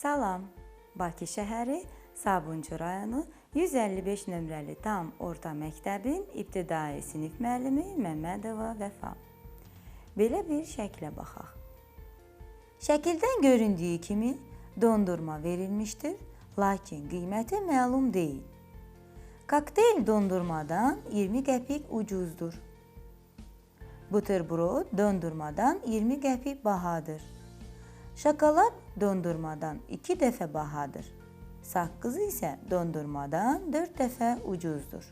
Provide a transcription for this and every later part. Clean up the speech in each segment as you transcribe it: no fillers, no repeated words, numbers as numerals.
Salam, Bakı şəhəri Sabunçu rayonu 155 nömrəli tam orta məktəbin ibtidai sinif müəllimi Məmmədova Vəfa. Belə bir şəklə baxaq. Şəkildən göründüyü kimi dondurma verilmişdir, lakin qiyməti məlum deyil. Kokteyl dondurmadan 20 qəpik ucuzdur. Buterbrod dondurmadan 20 qəpik bahadır. Şokolad dondurmadan 2 dəfə bahadır. Saqqız isə dondurmadan 4 dəfə ucuzdur.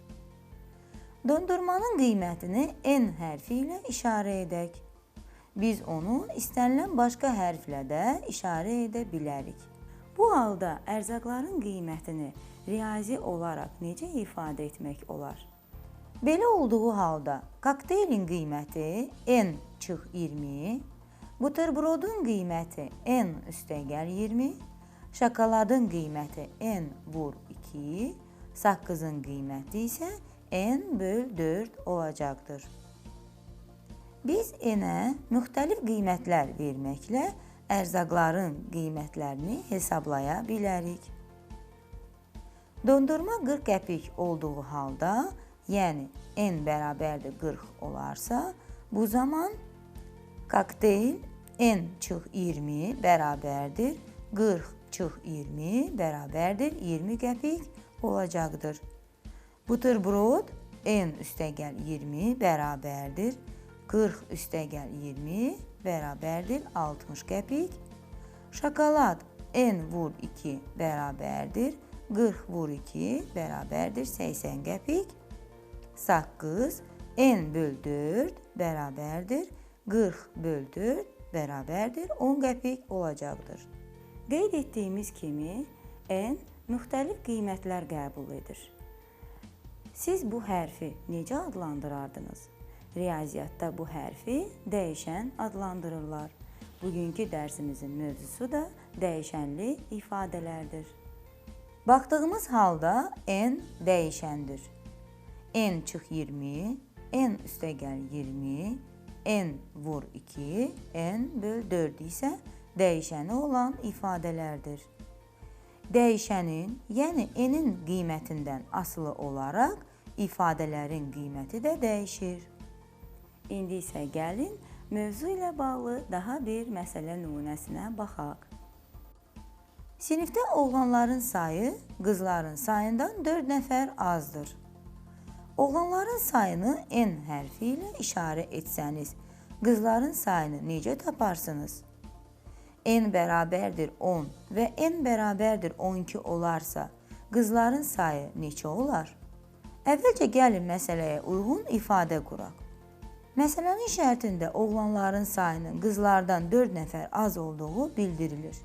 Dondurmanın qiymətini N hərfi ilə işarə edək. Biz onu istənilən başqa hərflə də işarə edə bilərik. Bu halda ərzaqların qiymətini riyazi olaraq necə ifadə etmək olar? Belə olduğu halda kokteylin qiyməti N-20, buterbrodun qiyməti N+20, şokoladın qiyməti N/2, saqqızın qiyməti isə N/4 olacaqdır. Biz N-ə müxtəlif qiymətlər verməklə ərzaqların qiymətlərini hesablaya bilərik. Dondurma 40 qəpik olduğu halda, yəni N bərabərdir 40 olarsa, bu zaman kokteyl N-20 bərabərdir 40-20 bərabərdir 20 qəpik olacaqdır. Buterbrod N+20 bərabərdir 40+20 bərabərdir 60 qəpik. Şokolad N/2 bərabərdir 40/2 bərabərdir 80 qəpik. Saqqız N/4 bərabərdir 40/4 bərabərdir 10 qəpik olacaqdır. Qeyd etdiyimiz kimi N müxtəlif qiymətlər qəbul edir. Siz bu hərfi necə adlandırardınız? Riyaziyyatda bu hərfi dəyişən adlandırırlar. Bugünkü dərsimizin mövzusu da dəyişənli ifadələrdir. Baxdığımız halda N dəyişəndir. N-20, N+20, N/2, N/4 isə dəyişəni olan ifadələrdir. Dəyişənin, yəni N-in qiymətindən asılı olaraq ifadələrin qiyməti də dəyişir. İndi isə gəlin mövzu ilə bağlı daha bir məsələ nümunəsinə baxaq. Sinifdə oğlanların sayı qızların sayından 4 nəfər azdır. Oğlanların sayını N hərfi ilə işarə etsəniz, qızların sayını necə taparsınız? N bərabərdir 10 və N bərabərdir 12 olarsa, qızların sayı neçə olar? Əvvəlcə gəlin məsələyə uyğun ifadə quraq. Məsələnin şərtində oğlanların sayının qızlardan 4 nəfər az olduğu bildirilir.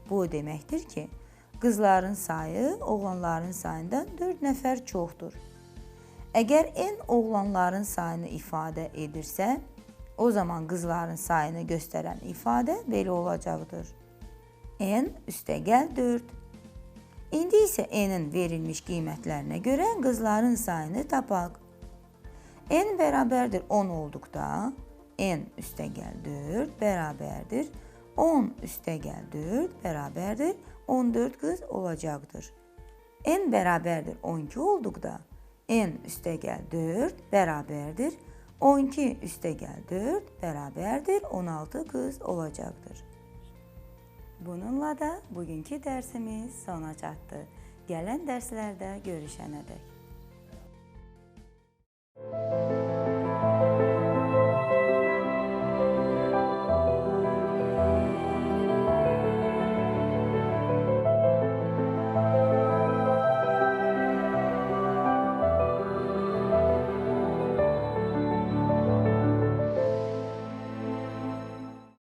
Bu deməkdir ki, qızların sayı oğlanların sayından 4 nəfər çoxdur. Əgər N oğlanların sayını ifadə edirsə, o zaman qızların sayını göstərən ifadə belə olacaqdır. N+4. İndi isə N-in verilmiş qiymətlərinə görə qızların sayını tapaq. N bərabərdir 10 olduqda, N+4 bərabərdir 10+4 bərabərdir 14 qız olacaqdır. N bərabərdir 12 olduqda, N+4 bərabərdir 12+4 bərabərdir 16 qız olacaqdır. Bununla da bugünkü dərsimiz sona çatdı. Gələn dərslərdə görüşənədək.